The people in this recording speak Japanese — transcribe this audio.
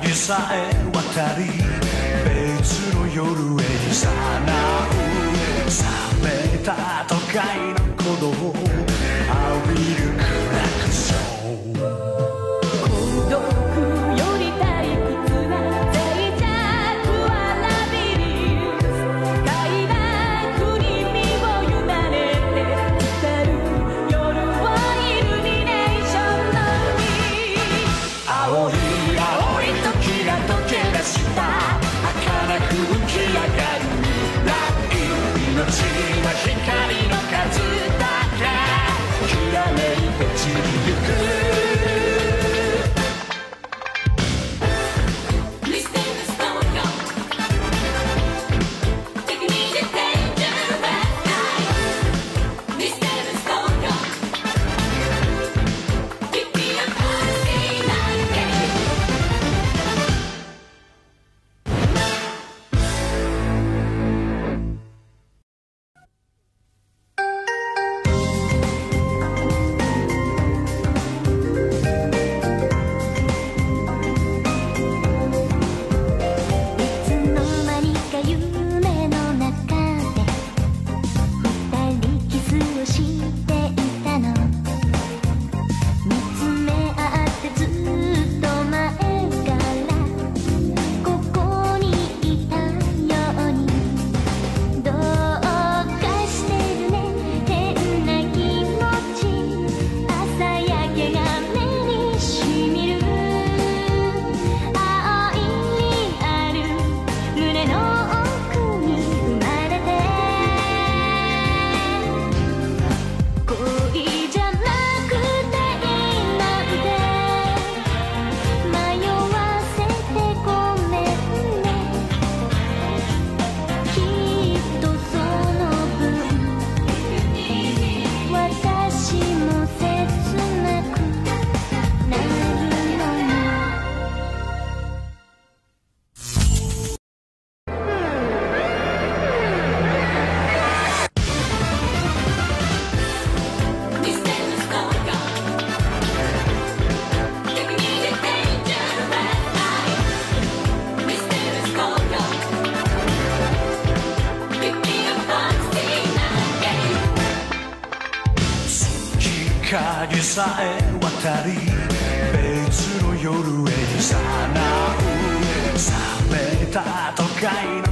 影さえ渡り別の夜へ誘う冷めた都会の鼓動浴びるクラクション孤独より退屈な脆弱はラビリンス快楽に身を委ねて光る夜をイルミネーションの海青い青い時が溶け出した儚く浮き上がる未来命は光の数だけきらめいて散りゆく影さえ渡り別の夜へ誘う冷めた都会の